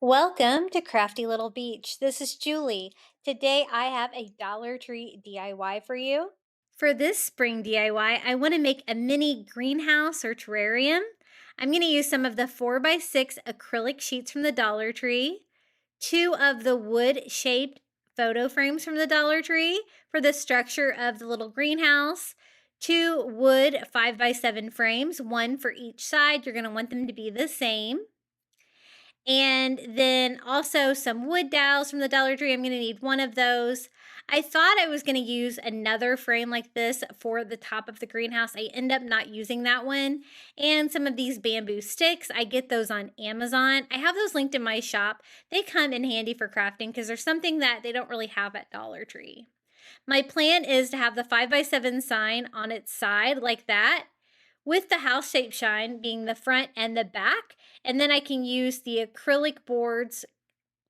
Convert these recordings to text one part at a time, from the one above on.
Welcome to Crafty Little Beach. This is Julie. Today I have a Dollar Tree DIY for you. For this spring DIY, I want to make a mini greenhouse or terrarium. I'm going to use some of the 4x6 acrylic sheets from the Dollar Tree, two of the wood shaped photo frames from the Dollar Tree for the structure of the little greenhouse, two wood 5x7 frames, one for each side. You're going to want them to be the same. And then also some wood dowels from the Dollar Tree. I'm going to need one of those. I thought I was going to use another frame like this for the top of the greenhouse. I end up not using that one. And some of these bamboo sticks, I get those on Amazon. I have those linked in my shop. They come in handy for crafting because there's something that they don't really have at Dollar Tree. My plan is to have the 5x7 sign on its side like that, with the house shape shine being the front and the back. And then I can use the acrylic boards,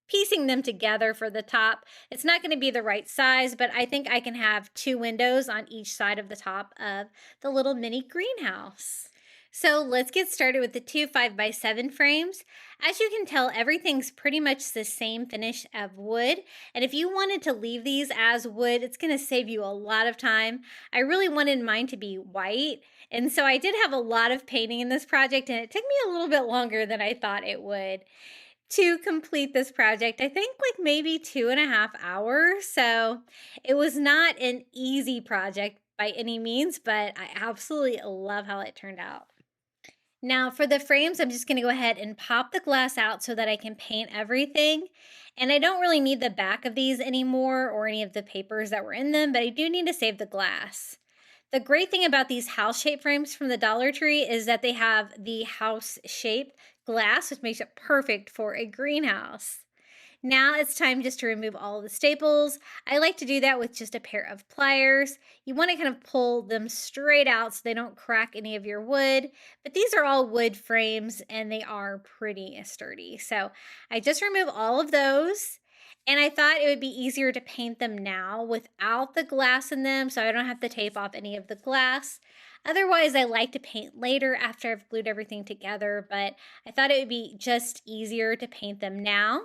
piecing them together for the top. It's not going to be the right size, but I think I can have two windows on each side of the top of the little mini greenhouse. So let's get started with the two 5x7 frames. As you can tell, everything's pretty much the same finish of wood. And if you wanted to leave these as wood, it's going to save you a lot of time. I really wanted mine to be white. And so I did have a lot of painting in this project, and it took me a little bit longer than I thought it would to complete this project. I think like maybe 2.5 hours. So it was not an easy project by any means, but I absolutely love how it turned out. Now for the frames, I'm just going to go ahead and pop the glass out so that I can paint everything. And I don't really need the back of these anymore or any of the papers that were in them, but I do need to save the glass. The great thing about these house-shaped frames from the Dollar Tree is that they have the house-shaped glass, which makes it perfect for a greenhouse. Now it's time just to remove all the staples. I like to do that with just a pair of pliers. You want to kind of pull them straight out so they don't crack any of your wood. But these are all wood frames and they are pretty sturdy. So I just remove all of those. And I thought it would be easier to paint them now without the glass in them so I don't have to tape off any of the glass. Otherwise, I like to paint later after I've glued everything together, but I thought it would be just easier to paint them now.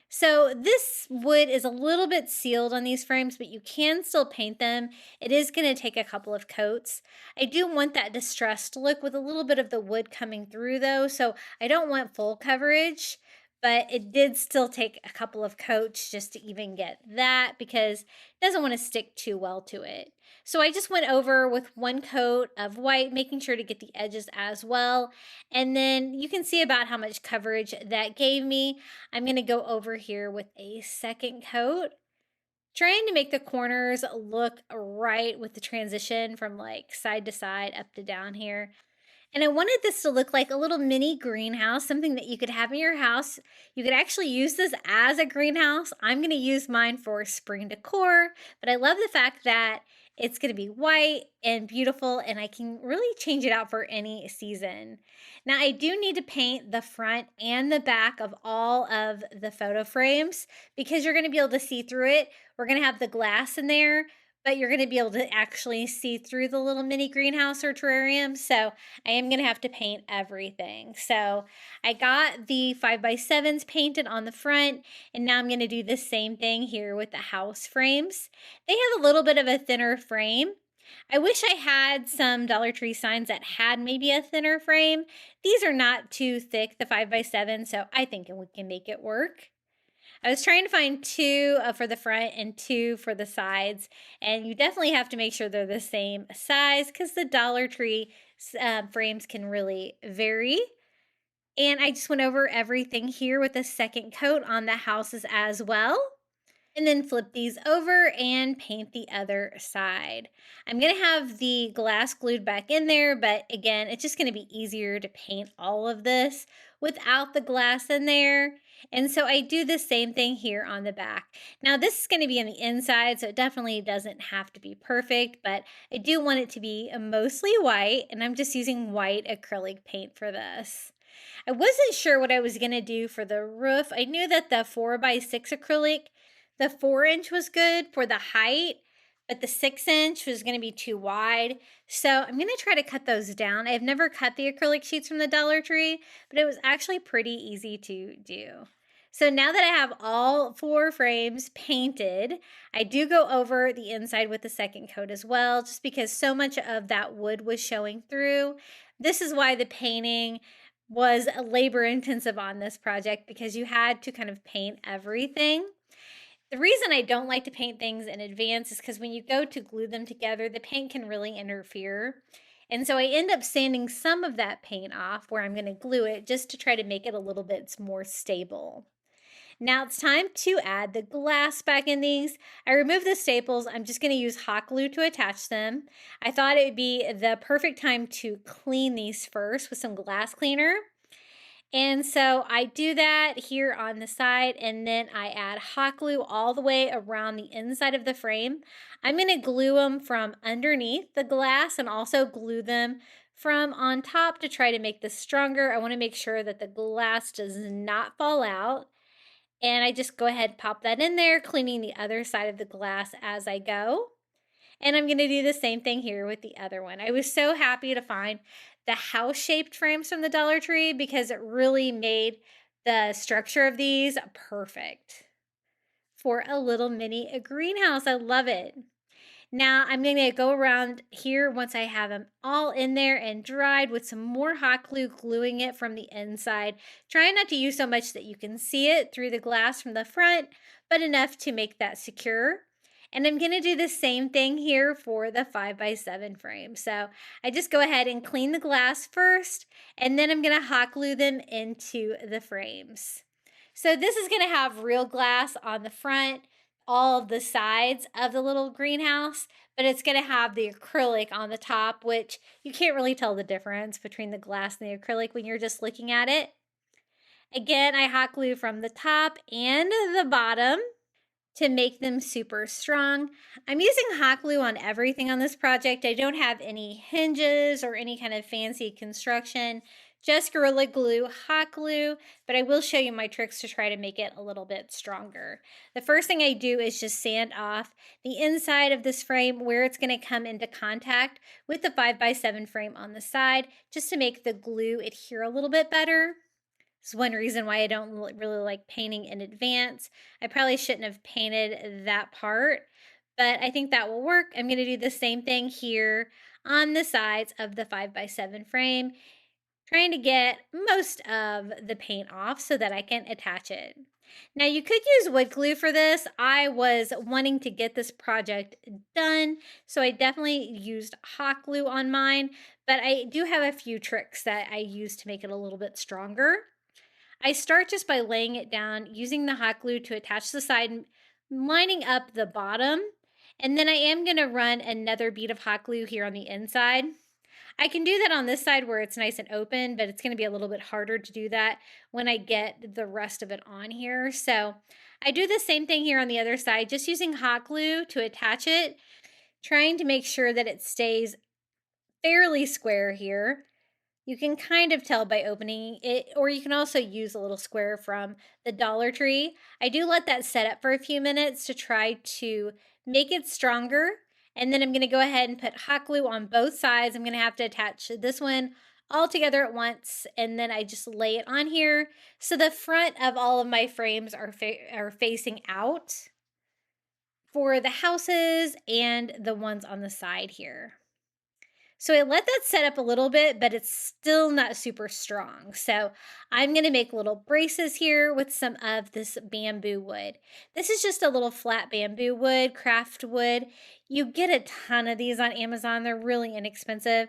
So this wood is a little bit sealed on these frames, but you can still paint them. It is going to take a couple of coats. I do want that distressed look with a little bit of the wood coming through though, so I don't want full coverage, but it did still take a couple of coats just to even get that because it doesn't want to stick too well to it. So I just went over with one coat of white, making sure to get the edges as well. And then you can see about how much coverage that gave me. I'm going to go over here with a second coat, trying to make the corners look right with the transition from like side to side, up to down here. And I wanted this to look like a little mini greenhouse, something that you could have in your house. You could actually use this as a greenhouse. I'm going to use mine for spring decor, but I love the fact that it's going to be white and beautiful, and I can really change it out for any season. Now, I do need to paint the front and the back of all of the photo frames because you're going to be able to see through it. We're going to have the glass in there, but you're going to be able to actually see through the little mini greenhouse or terrarium. So I am going to have to paint everything. So I got the 5x7s painted on the front, and now I'm going to do the same thing here with the house frames. They have a little bit of a thinner frame. I wish I had some Dollar Tree signs that had maybe a thinner frame. These are not too thick, the 5x7, so I think we can make it work. I was trying to find two for the front and two for the sides, and you definitely have to make sure they're the same size because the Dollar Tree frames can really vary. And I just went over everything here with a second coat on the houses as well. And then flip these over and paint the other side. I'm going to have the glass glued back in there, but again, it's just going to be easier to paint all of this without the glass in there. And so I do the same thing here on the back. Now this is going to be on the inside, so it definitely doesn't have to be perfect, but I do want it to be mostly white, and I'm just using white acrylic paint for this. I wasn't sure what I was going to do for the roof. I knew that the 4x6 acrylic, the 4-inch was good for the height, but the 6-inch was going to be too wide. So I'm going to try to cut those down. I've never cut the acrylic sheets from the Dollar Tree, but it was actually pretty easy to do. So now that I have all 4 frames painted, I do go over the inside with the second coat as well, just because so much of that wood was showing through. This is why the painting was labor intensive on this project, because you had to kind of paint everything. The reason I don't like to paint things in advance is because when you go to glue them together, the paint can really interfere. And so I end up sanding some of that paint off where I'm going to glue it just to try to make it a little bit more stable. Now it's time to add the glass back in these. I removed the staples. I'm just going to use hot glue to attach them. I thought it would be the perfect time to clean these first with some glass cleaner. And so I do that here on the side, and then I add hot glue all the way around the inside of the frame. I'm going to glue them from underneath the glass and also glue them from on top to try to make this stronger. I want to make sure that the glass does not fall out. And I just go ahead and pop that in there, cleaning the other side of the glass as I go. And I'm going to do the same thing here with the other one. I was so happy to find the house-shaped frames from the Dollar Tree because it really made the structure of these perfect for a little mini greenhouse. I love it. Now I'm going to go around here once I have them all in there and dried with some more hot glue, gluing it from the inside. Trying not to use so much that you can see it through the glass from the front, but enough to make that secure. And I'm going to do the same thing here for the 5x7 frame. So I just go ahead and clean the glass first, and then I'm going to hot glue them into the frames. So this is going to have real glass on the front, all of the sides of the little greenhouse, but it's going to have the acrylic on the top, which you can't really tell the difference between the glass and the acrylic when you're just looking at it. Again, I hot glue from the top and the bottom to make them super strong. I'm using hot glue on everything on this project. I don't have any hinges or any kind of fancy construction, just Gorilla Glue, hot glue, but I will show you my tricks to try to make it a little bit stronger. The first thing I do is just sand off the inside of this frame where it's going to come into contact with the 5x7 frame on the side, just to make the glue adhere a little bit better. It's one reason why I don't really like painting in advance. I probably shouldn't have painted that part, but I think that will work. I'm going to do the same thing here on the sides of the 5x7 frame, trying to get most of the paint off so that I can attach it. Now you could use wood glue for this. I was wanting to get this project done, so I definitely used hot glue on mine, but I do have a few tricks that I use to make it a little bit stronger. I start just by laying it down, using the hot glue to attach the side, lining up the bottom, and then I am going to run another bead of hot glue here on the inside. I can do that on this side where it's nice and open, but it's going to be a little bit harder to do that when I get the rest of it on here. So I do the same thing here on the other side, just using hot glue to attach it, trying to make sure that it stays fairly square here. You can kind of tell by opening it, or you can also use a little square from the Dollar Tree. I do let that set up for a few minutes to try to make it stronger. And then I'm going to go ahead and put hot glue on both sides. I'm going to have to attach this one all together at once, and then I just lay it on here. So the front of all of my frames are facing out for the houses and the ones on the side here. So I let that set up a little bit, but it's still not super strong. So I'm going to make little braces here with some of this bamboo wood. This is just a little flat bamboo wood, craft wood. You get a ton of these on Amazon. They're really inexpensive.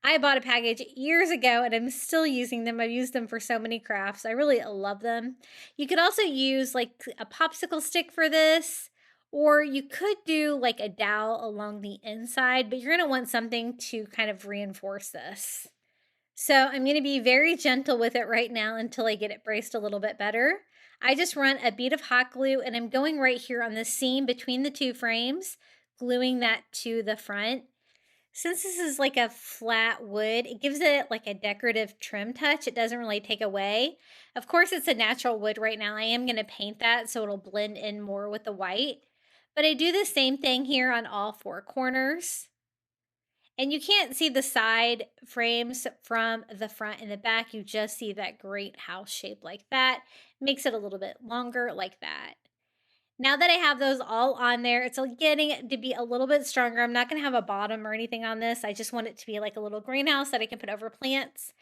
I bought a package years ago and I'm still using them. I've used them for so many crafts. I really love them. You could also use like a popsicle stick for this. Or you could do like a dowel along the inside, but you're going to want something to kind of reinforce this. So I'm going to be very gentle with it right now until I get it braced a little bit better. I just run a bead of hot glue and I'm going right here on the seam between the two frames, gluing that to the front. Since this is like a flat wood, it gives it like a decorative trim touch. It doesn't really take away. Of course, it's a natural wood right now. I am going to paint that so it'll blend in more with the white. But I do the same thing here on all 4 corners. And you can't see the side frames from the front and the back. You just see that great house shape like that. Makes it a little bit longer like that. Now that I have those all on there, it's getting to be a little bit stronger. I'm not going to have a bottom or anything on this. I just want it to be like a little greenhouse that I can put over plants.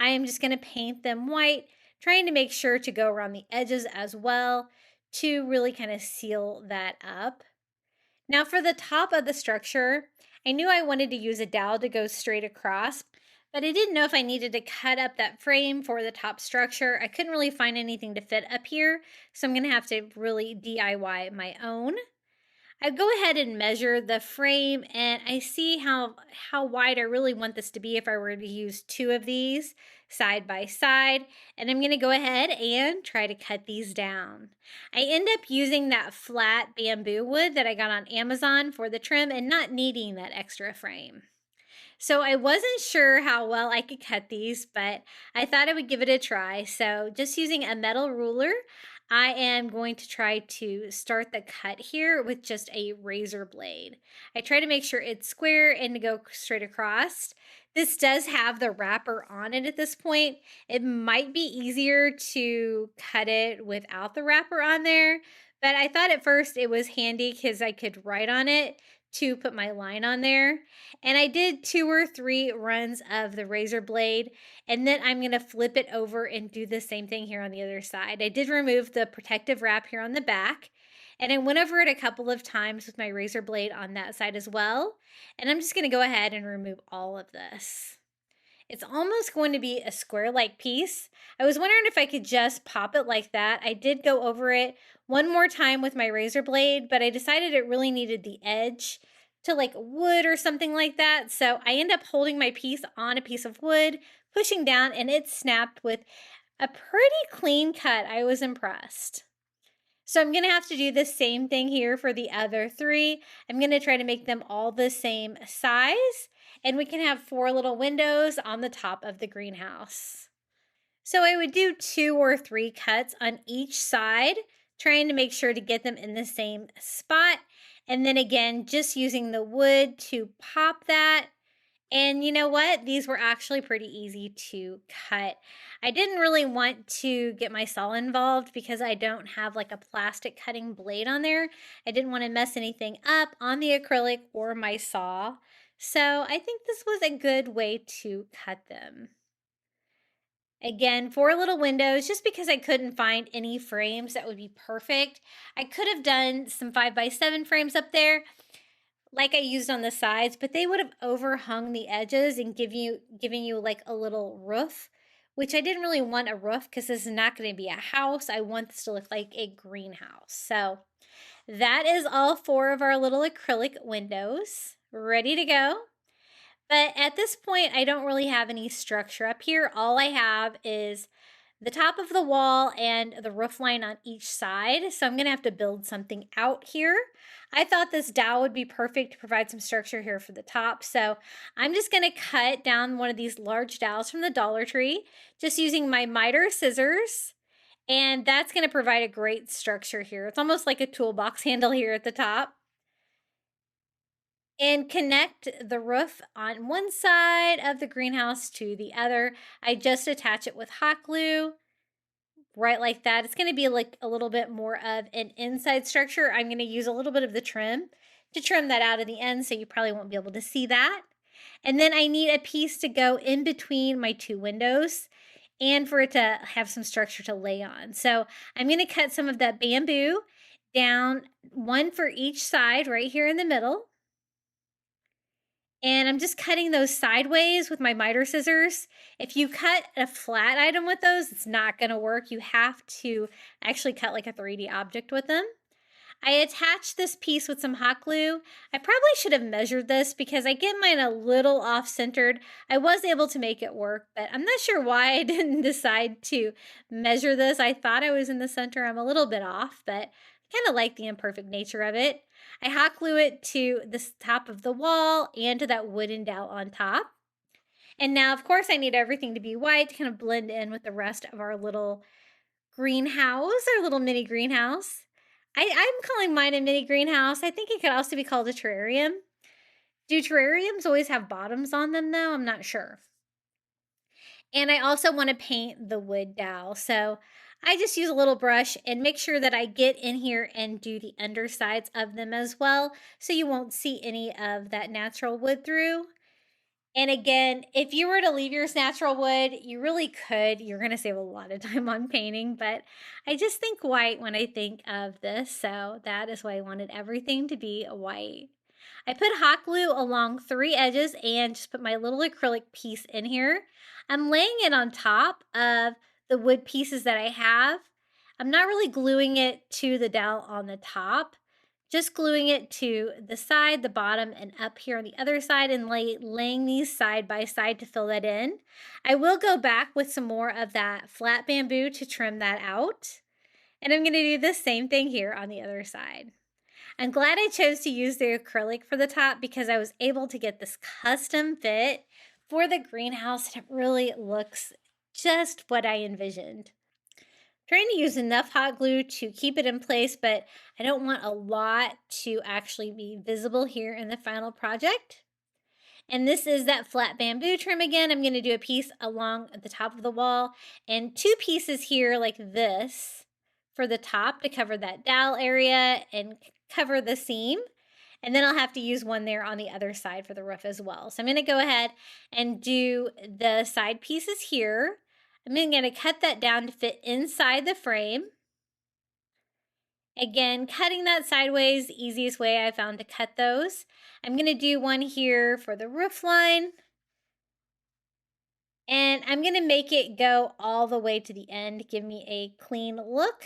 I am just going to paint them white, trying to make sure to go around the edges as well to really kind of seal that up. Now for the top of the structure, I knew I wanted to use a dowel to go straight across, but I didn't know if I needed to cut up that frame for the top structure. I couldn't really find anything to fit up here, so I'm going to have to really DIY my own. I go ahead and measure the frame, and I see how wide I really want this to be if I were to use two of these side by side. And I'm going to go ahead and try to cut these down. I end up using that flat bamboo wood that I got on Amazon for the trim and not needing that extra frame. So I wasn't sure how well I could cut these, but I thought I would give it a try. So just using a metal ruler, I am going to try to start the cut here with just a razor blade. I try to make sure it's square and to go straight across. This does have the wrapper on it at this point. It might be easier to cut it without the wrapper on there, but I thought at first it was handy because I could write on it to put my line on there. And I did 2 or 3 runs of the razor blade, and then I'm going to flip it over and do the same thing here on the other side. I did remove the protective wrap here on the back, and I went over it a couple of times with my razor blade on that side as well. And I'm just going to go ahead and remove all of this. It's almost going to be a square-like piece. I was wondering if I could just pop it like that. I did go over it one more time with my razor blade, but I decided it really needed the edge to like wood or something like that. So I end up holding my piece on a piece of wood, pushing down, and it snapped with a pretty clean cut. I was impressed. So I'm going to have to do the same thing here for the other 3. I'm going to try to make them all the same size, and we can have 4 little windows on the top of the greenhouse. So I would do 2 or 3 cuts on each side, trying to make sure to get them in the same spot. And then again, just using the wood to pop that. And you know what? These were actually pretty easy to cut. I didn't really want to get my saw involved because I don't have like a plastic cutting blade on there. I didn't want to mess anything up on the acrylic or my saw. So I think this was a good way to cut them. Again, 4 little windows, just because I couldn't find any frames that would be perfect. I could have done some 5x7 frames up there like I used on the sides, but they would have overhung the edges and giving you like a little roof, which I didn't really want a roof because this is not going to be a house. I want this to look like a greenhouse. So that is all 4 of our little acrylic windows ready to go. But at this point, I don't really have any structure up here. All I have is the top of the wall and the roof line on each side. So I'm going to have to build something out here. I thought this dowel would be perfect to provide some structure here for the top. So I'm just going to cut down one of these large dowels from the Dollar Tree, just using my miter scissors. And that's going to provide a great structure here. It's almost like a toolbox handle here at the top. And connect the roof on one side of the greenhouse to the other. I just attach it with hot glue, right like that. It's going to be like a little bit more of an inside structure. I'm going to use a little bit of the trim to trim that out of the end, so you probably won't be able to see that. And then I need a piece to go in between my 2 windows and for it to have some structure to lay on. So I'm going to cut some of that bamboo down, 1 for each side right here in the middle. And I'm just cutting those sideways with my miter scissors. If you cut a flat item with those, it's not going to work. You have to actually cut like a 3D object with them. I attached this piece with some hot glue. I probably should have measured this because I get mine a little off-centered. I was able to make it work, but I'm not sure why I didn't decide to measure this. I thought I was in the center. I'm a little bit off, but I kind of like the imperfect nature of it. I hot glue it to the top of the wall and to that wooden dowel on top. And now, of course, I need everything to be white to kind of blend in with the rest of our little greenhouse, our little mini greenhouse. I'm calling mine a mini greenhouse. I think it could also be called a terrarium. Do terrariums always have bottoms on them though? I'm not sure. And I also want to paint the wood dowel. So I just use a little brush and make sure that I get in here and do the undersides of them as well. So you won't see any of that natural wood through. And again, if you were to leave yours natural wood, you really could. You're going to save a lot of time on painting, but I just think white when I think of this. So that is why I wanted everything to be white. I put hot glue along 3 edges and just put my little acrylic piece in here. I'm laying it on top of the wood pieces that I have. I'm not really gluing it to the dowel on the top, just gluing it to the side, the bottom, and up here on the other side, and laying these side by side to fill that in. I will go back with some more of that flat bamboo to trim that out. And I'm going to do the same thing here on the other side. I'm glad I chose to use the acrylic for the top because I was able to get this custom fit for the greenhouse, and it really looks just what I envisioned. Trying to use enough hot glue to keep it in place, but I don't want a lot to actually be visible here in the final project. And this is that flat bamboo trim again. I'm going to do a piece along the top of the wall and 2 pieces here like this for the top to cover that dowel area and cover the seam. And then I'll have to use one there on the other side for the roof as well. So I'm going to go ahead and do the side pieces here. I'm going to cut that down to fit inside the frame. Again, cutting that sideways, the easiest way I found to cut those. I'm going to do one here for the roof line. And I'm going to make it go all the way to the end, give me a clean look.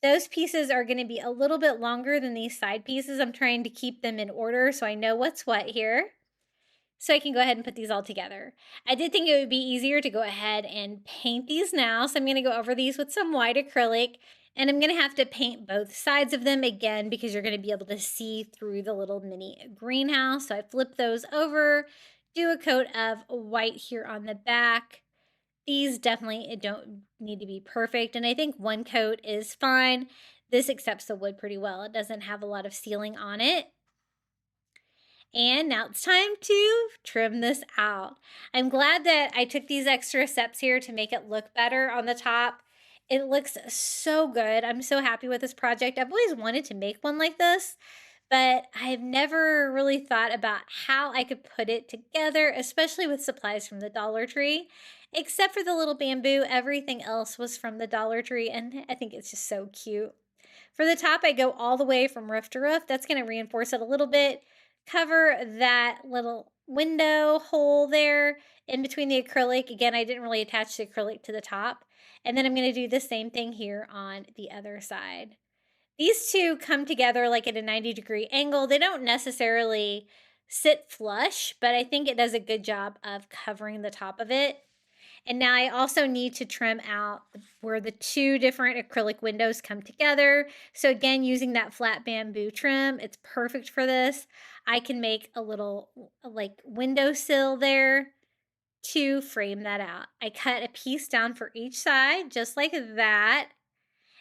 Those pieces are going to be a little bit longer than these side pieces. I'm trying to keep them in order so I know what's what here. So I can go ahead and put these all together. I did think it would be easier to go ahead and paint these now. So I'm going to go over these with some white acrylic. And I'm going to have to paint both sides of them again because you're going to be able to see through the little mini greenhouse. So I flip those over, do a coat of white here on the back. These definitely don't need to be perfect, and I think one coat is fine. This accepts the wood pretty well. It doesn't have a lot of sealing on it. And now it's time to trim this out. I'm glad that I took these extra steps here to make it look better on the top. It looks so good. I'm so happy with this project. I've always wanted to make one like this, but I've never really thought about how I could put it together, especially with supplies from the Dollar Tree. Except for the little bamboo, everything else was from the Dollar Tree, and I think it's just so cute. For the top, I go all the way from roof to roof. That's going to reinforce it a little bit. Cover that little window hole there in between the acrylic. Again, I didn't really attach the acrylic to the top. And then I'm going to do the same thing here on the other side. These two come together like at a 90-degree angle. They don't necessarily sit flush, but I think it does a good job of covering the top of it. And now I also need to trim out where the 2 different acrylic windows come together. So again, using that flat bamboo trim, it's perfect for this. I can make a little like windowsill there to frame that out. I cut a piece down for each side, just like that.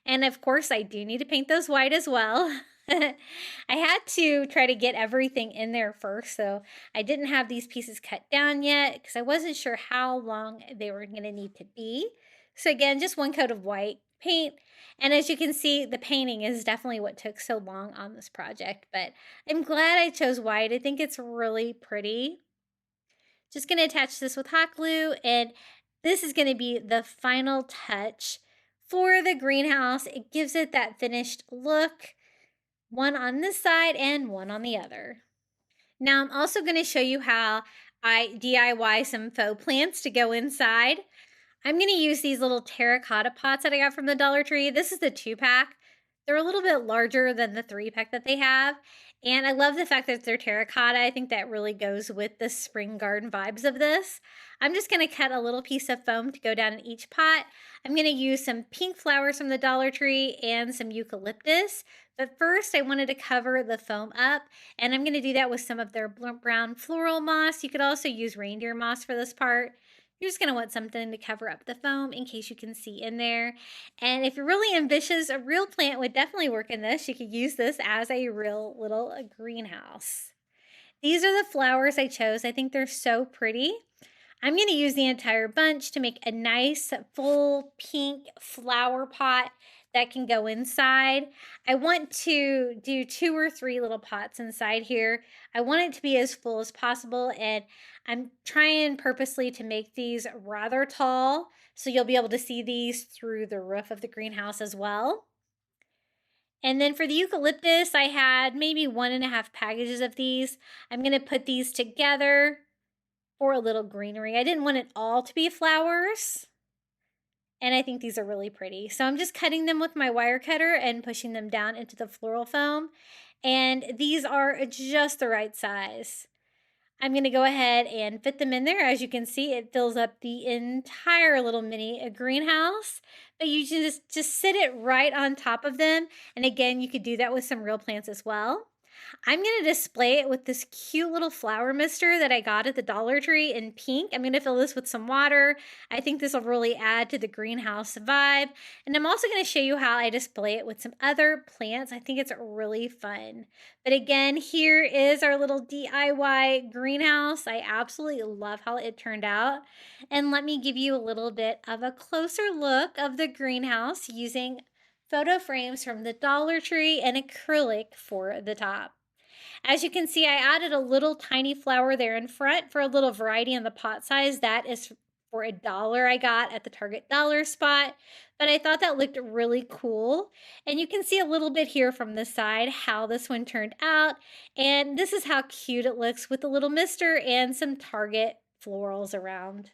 And of course, I do need to paint those white as well. I had to try to get everything in there first, so I didn't have these pieces cut down yet because I wasn't sure how long they were going to need to be. So again, just one coat of white paint. And as you can see, the painting is definitely what took so long on this project, but I'm glad I chose white. I think it's really pretty. Just going to attach this with hot glue, and this is going to be the final touch for the greenhouse. It gives it that finished look, one on this side and one on the other. Now I'm also going to show you how I DIY some faux plants to go inside. I'm going to use these little terracotta pots that I got from the Dollar Tree. This is the 2-pack. They're a little bit larger than the 3-pack that they have. And I love the fact that they're terracotta. I think that really goes with the spring garden vibes of this. I'm just going to cut a little piece of foam to go down in each pot. I'm going to use some pink flowers from the Dollar Tree and some eucalyptus. But first, I wanted to cover the foam up, and I'm going to do that with some of their brown floral moss. You could also use reindeer moss for this part. You're just going to want something to cover up the foam in case you can see in there. And if you're really ambitious, a real plant would definitely work in this. You could use this as a real little greenhouse. These are the flowers I chose. I think they're so pretty. I'm going to use the entire bunch to make a nice full pink flower pot that can go inside. I want to do 2 or 3 little pots inside here. I want it to be as full as possible, and I'm trying purposely to make these rather tall so you'll be able to see these through the roof of the greenhouse as well. And then for the eucalyptus, I had maybe 1.5 packages of these. I'm going to put these together for a little greenery. I didn't want it all to be flowers, and I think these are really pretty. So I'm just cutting them with my wire cutter and pushing them down into the floral foam, and these are just the right size. I'm going to go ahead and fit them in there. As you can see, it fills up the entire little mini greenhouse, but you can just sit it right on top of them. And again, you could do that with some real plants as well. I'm going to display it with this cute little flower mister that I got at the Dollar Tree in pink. I'm going to fill this with some water. I think this will really add to the greenhouse vibe. And I'm also going to show you how I display it with some other plants. I think it's really fun. But again, here is our little DIY greenhouse. I absolutely love how it turned out. And let me give you a little bit of a closer look of the greenhouse using photo frames from the Dollar Tree and acrylic for the top. As you can see, I added a little tiny flower there in front for a little variety in the pot size. That is for $1 I got at the Target dollar spot, but I thought that looked really cool. And you can see a little bit here from the side how this one turned out. And this is how cute it looks with the little mister and some Target florals around.